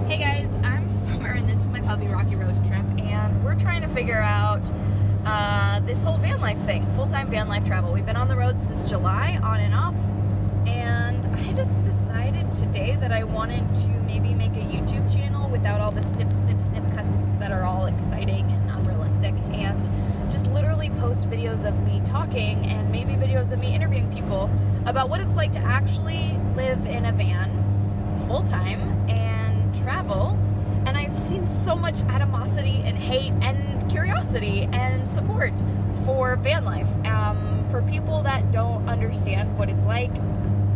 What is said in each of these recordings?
Hey guys, I'm Summer and this is my puppy Rocky Road Trip, and we're trying to figure out this whole van life thing, full-time van life travel. We've been on the road since July, on and off, and I just decided today that I wanted to maybe make a YouTube channel without all the snip cuts that are all exciting and unrealistic, and just literally post videos of me talking and maybe videos of me interviewing people about what it's like to actually live in a van full-time and travel. And I've seen so much animosity and hate and curiosity and support for van life, for people that don't understand what it's like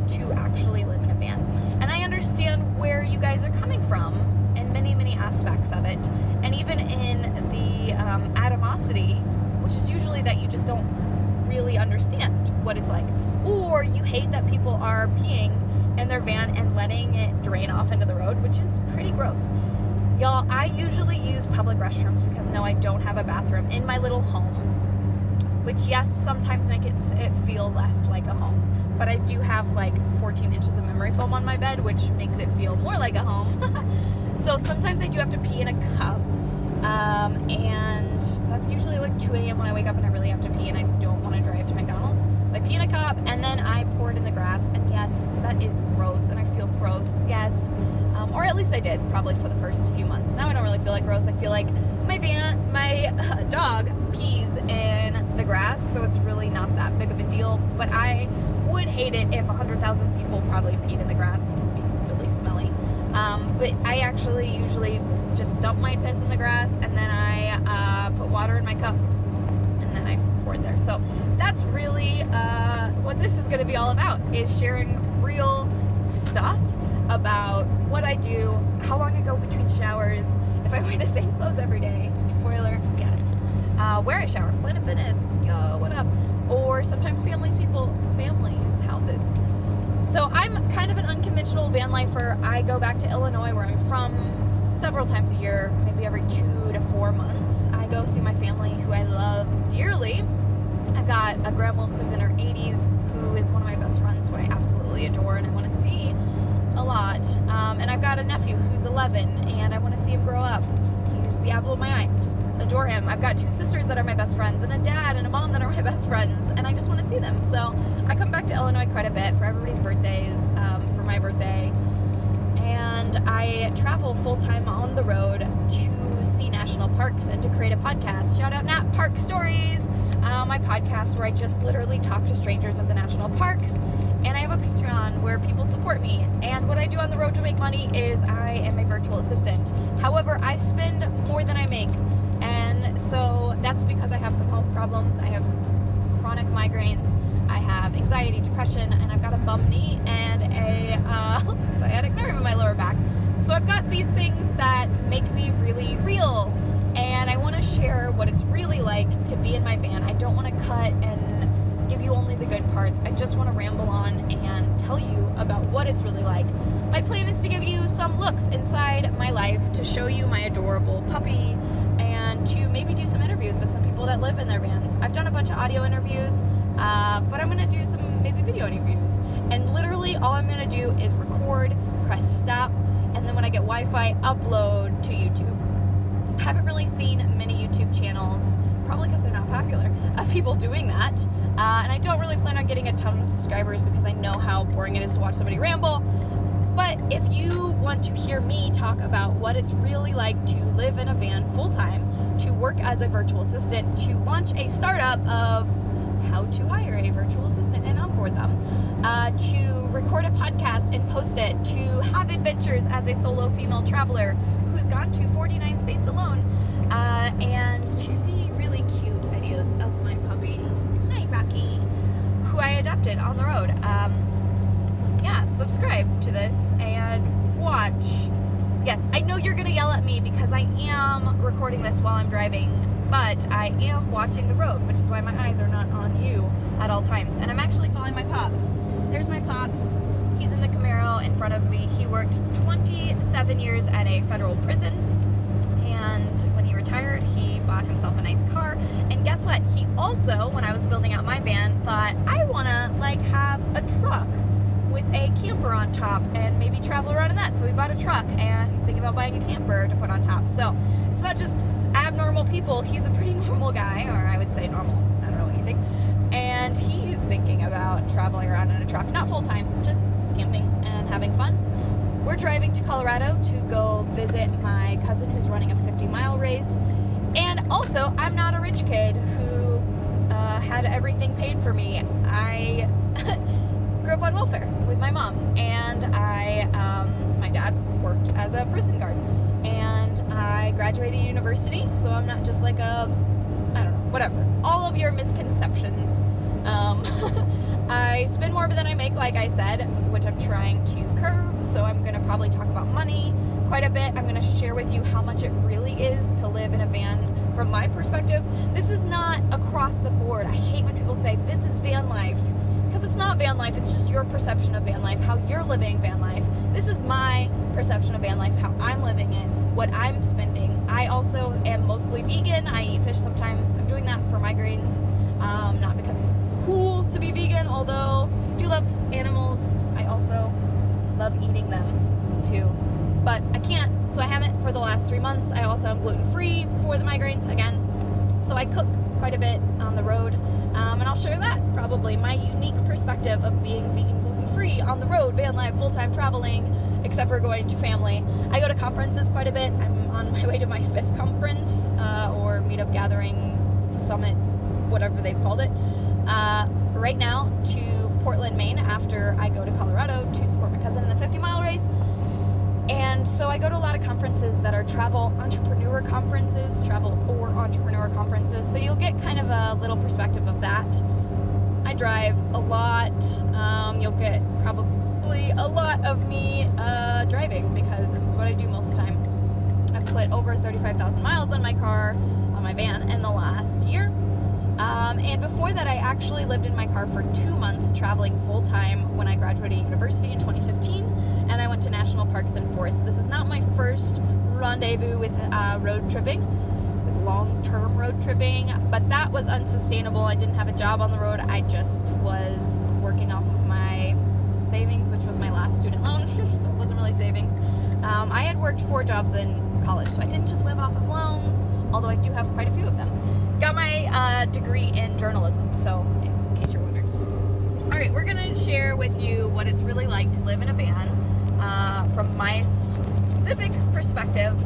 to actually live in a van. And I understand where you guys are coming from in many aspects of it, and even in the animosity, which is usually that you just don't really understand what it's like, or you hate that people are peeing in their van and letting it drain off into the road, which is pretty gross. Y'all, I usually use public restrooms because no, I don't have a bathroom in my little home, which yes, sometimes makes it feel less like a home, but I do have like 14 inches of memory foam on my bed, which makes it feel more like a home. So sometimes I do have to pee in a cup, and that's usually like 2 a.m. when I wake up and I really have to pee and I don't want to drive to McDonald's. So I pee in a cup and then I pour it in the grass, and yes, that is gross and I feel gross, yes. Or at least I did, probably for the first few months. Now I don't really feel like gross. I feel like my dog pees in the grass, so it's really not that big of a deal. But I would hate it if 100,000 people probably peed in the grass. It would be really smelly. But I actually usually just dump my piss in the grass, and then I put water in my cup, and then I pour it there. So that's really what this is going to be all about, is sharing real stuff about what I do, how long I go between showers, if I wear the same clothes every day, spoiler, yes, where I shower, Planet Fitness, yo, what up, or sometimes families, houses. So I'm kind of an unconventional van lifer. I go back to Illinois, where I'm from, several times a year, maybe every 2 to 4 months. I go see my family, who I love dearly. I've got a grandma who's in her 80s, who is one of my best friends, who I absolutely adore and I want to see a lot. And I've got a nephew who's 11, and I want to see him grow up. He's the apple of my eye. Just adore him. I've got 2 sisters that are my best friends, and a dad and a mom that are my best friends, and I just want to see them. So I come back to Illinois quite a bit for everybody's birthdays, for my birthday, and I travel full-time on the road to see national parks and to create a podcast. Shout out Nat Park Stories, my podcast where I just literally talk to strangers at the national parks. And I have a Patreon where people support me. And what I do on the road to make money is I am a virtual assistant. However, I spend more than I make. And so that's because I have some health problems. I have chronic migraines. I have anxiety, depression, and I've got a bum knee and a sciatic nerve in my lower back. So I've got these things that make me really real. And I want to share what it's really like to be in my van. I don't want to cut and give you only the good parts. I just want to ramble on and tell you about what it's really like. My plan is to give you some looks inside my life, to show you my adorable puppy, and to maybe do some interviews with some people that live in their vans. I've done a bunch of audio interviews, but I'm going to do some maybe video interviews. And literally all I'm going to do is record, press stop, and then when I get Wi-Fi, upload to YouTube. I haven't really seen many YouTube channels, probably because they're not popular, of people doing that. And I don't really plan on getting a ton of subscribers because I know how boring it is to watch somebody ramble. But if you want to hear me talk about what it's really like to live in a van full-time, to work as a virtual assistant, to launch a startup of how to hire a virtual assistant and onboard them, to record a podcast and post it, to have adventures as a solo female traveler who's gone to 49 states alone, and to see really cute videos of my puppy, hi Rocky, who I adopted on the road. Subscribe to this and watch. Yes, I know you're gonna yell at me because I am recording this while I'm driving, but I am watching the road, which is why my eyes are not on you at all times. And I'm actually following my Pops. There's my Pops. He's in the Camaro in front of me. He worked 27 years at a federal prison, and when he retired, he bought himself a nice car. And guess what? He also, when I was building out my van, thought, I wanna have a truck with a camper on top and maybe travel around in that. So we bought a truck, and he's thinking about buying a camper to put on top. So it's not just abnormal people. He's a pretty normal guy, or I would say normal. I don't know what you think. And he is thinking about traveling around in a truck, not full time, just camping and having fun. We're driving to Colorado to go visit my cousin who's running a 50-mile race. And also, I'm not a rich kid who had everything paid for me. I grew up on welfare with my mom, and my dad worked as a prison guard, and I graduated university, so I'm not just like I don't know, whatever. All of your misconceptions. I spend more than I make, like I said, which I'm trying to curb, so I'm going to probably talk about money quite a bit. I'm going to share with you how much it really is to live in a van from my perspective. This is not across the board. I hate when people say, this is van life, because it's not van life. It's just your perception of van life, how you're living van life. This is my perception of van life, how I'm living it, what I'm spending. I also am mostly vegan. I eat fish sometimes. I'm doing that for migraines, not because it's cool to be vegan, although I do love animals. I also love eating them too. But I can't, so I haven't for the last 3 months. I also am gluten-free for the migraines again. So I cook quite a bit on the road, and I'll share that probably, my unique perspective of being vegan, gluten-free on the road, van life, full-time traveling, except for going to family. I go to conferences quite a bit. I'm on my way to my 5th conference, or meetup gathering, summit, whatever they've called it, right now to Portland, Maine, after I go to Colorado to support my cousin in the 50-mile race. And so I go to a lot of conferences that are travel or entrepreneur conferences. So you'll get kind of a little perspective of that. I drive a lot. You'll get probably a lot of me driving, because this is what I do most of the time. I've put over 35,000 miles on my car, on my van, in the last year. And before that, I actually lived in my car for 2 months, traveling full-time when I graduated university in 2015, and I went to national parks and forests. This is not my first rendezvous with road tripping, with long-term road tripping, but that was unsustainable. I didn't have a job on the road. I just was working off of my savings, which was my last student loan, so it wasn't really savings. I had worked 4 jobs in college, so I didn't just live off of loans, although I do have quite a few of them. Got my degree in journalism, so in case you're wondering. All right, we're going to share with you what it's really like to live in a van from my specific perspective.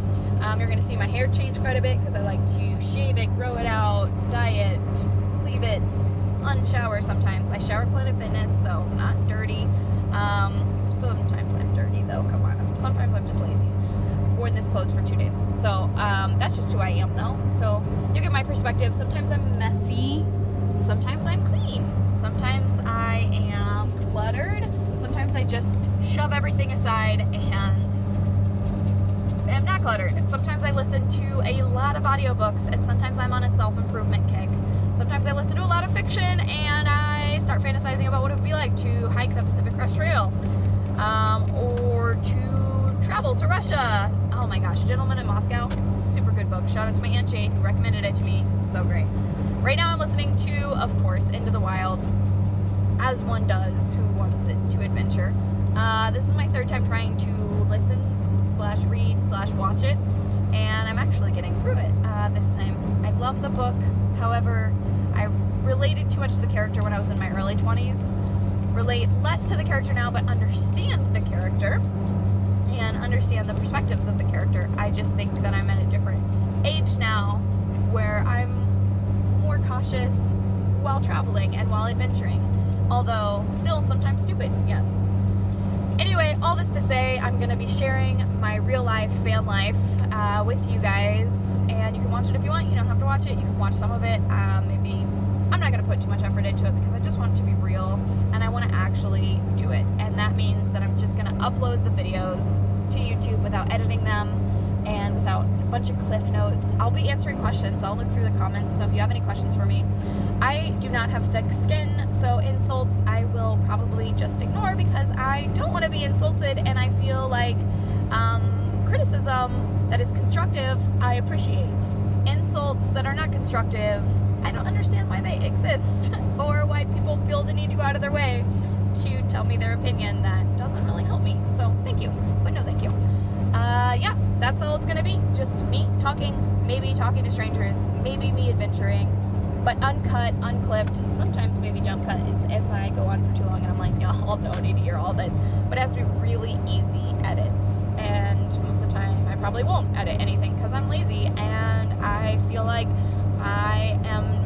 You're going to see my hair change quite a bit because I like to shave it, grow it out, dye it, leave it, unshower sometimes. I shower Planet Fitness, so not dirty. Sometimes I'm dirty, though. Come on. Sometimes I'm just lazy. Worn this clothes for 2 days. So that's just who I am, though. So you get my perspective. Sometimes I'm messy. Sometimes I'm clean. Sometimes I am cluttered. Sometimes I just shove everything aside and am not cluttered. Sometimes I listen to a lot of audiobooks, and sometimes I'm on a self-improvement kick. Sometimes I listen to a lot of fiction and I start fantasizing about what it would be like to hike the Pacific Crest Trail, or to travel to Russia. Oh my gosh, Gentleman in Moscow, super good book. Shout out to my Aunt Jane who recommended it to me. So great. Right now I'm listening to, of course, Into the Wild, as one does who wants it to adventure. This is my 3rd time trying to listen / read / watch it, and I'm actually getting through it this time. I love the book. However, I related too much to the character when I was in my early 20s. Relate less to the character now, but understand the character and understand the perspectives of the character. I just think that I'm at a different age now where I'm more cautious while traveling and while adventuring. Although, still sometimes stupid, yes. Anyway, all this to say, I'm going to be sharing my real life van life with you guys, and you can watch it if you want. You don't have to watch it. You can watch some of it. Maybe I'm not going to put too much effort into it because I just want it to be real, and I want to actually do it. And that means that I'm just going to upload the videos to YouTube without editing them and without a bunch of cliff notes. I'll be answering questions. I'll look through the comments, so if you have any questions for me. I do not have thick skin, so insults I will probably just ignore because I don't want to be insulted, and I feel like criticism that is constructive, I appreciate. Insults that are not constructive, I don't understand why they exist or why people feel the need to go out of their way to tell me their opinion that doesn't really help me. So thank you, but no thank you. Yeah, that's all it's gonna be. It's just me talking, maybe talking to strangers, maybe me adventuring, but uncut, unclipped, sometimes maybe jump cut. It's if I go on for too long and I'm like, yeah, I don't need to hear all this. But it has to be really easy edits. And most of the time I probably won't edit anything because I'm lazy and I feel like I am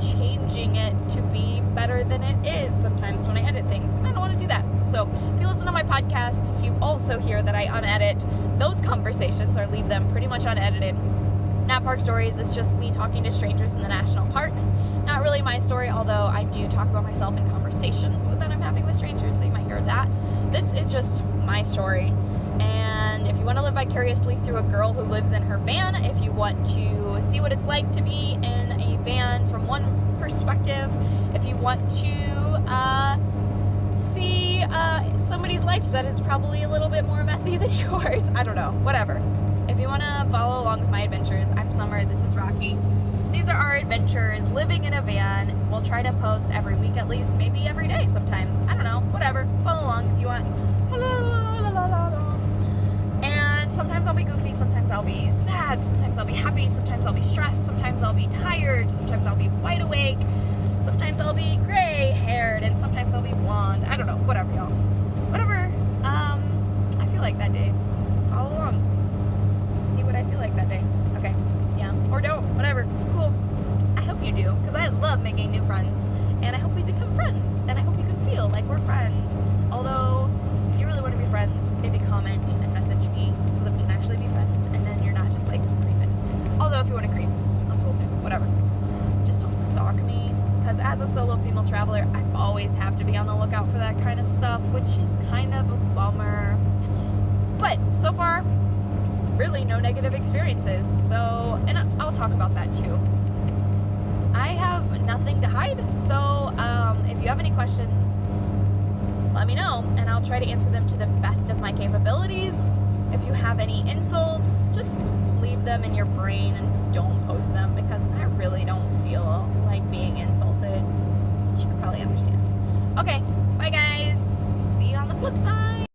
changing it to be better than it is sometimes when I edit things. I don't want to do that. So if you listen to my podcast, you also hear that I unedit those conversations or leave them pretty much unedited. Nat Park Stories is just me talking to strangers in the national parks. Not really my story, although I do talk about myself in conversations that I'm having with strangers, so you might hear that. This is just my story. And if you want to live vicariously through a girl who lives in her van, if you want to see what it's like to be in a van from one perspective, if you want to see somebody's life that is probably a little bit more messy than yours, I don't know, whatever. If you want to follow along with my adventures, I'm Summer, this is Rocky. These are our adventures living in a van. We'll try to post every week at least, maybe every day sometimes. I don't know, whatever. Follow along if you want. And sometimes I'll be goofy, sometimes I'll be sad, sometimes I'll be happy, sometimes I'll be stressed, sometimes I'll be tired, sometimes I'll be wide awake, sometimes I'll be gray-haired, and sometimes I'll be blonde. I don't know, whatever, y'all. Whatever I feel like that day. Follow along. See what I feel like that day. Okay, yeah, or don't, whatever, cool. I hope you do, because I love making new friends, and I hope we become friends, and I hope you can feel like we're friends. Although, if you really want to be friends, maybe comment and message me so that we can actually be friends, and then you're not just like creeping. Although if you want to creep, that's cool too, whatever. Just don't stalk me, because as a solo female traveler, I always have to be on the lookout for that kind of stuff, which is kind of a bummer. But so far, really no negative experiences, so, and I'll talk about that too. I have nothing to hide, so if you have any questions, let me know, and I'll try to answer them to the best of my capabilities. If you have any insults, just leave them in your brain and don't post them, because I really don't feel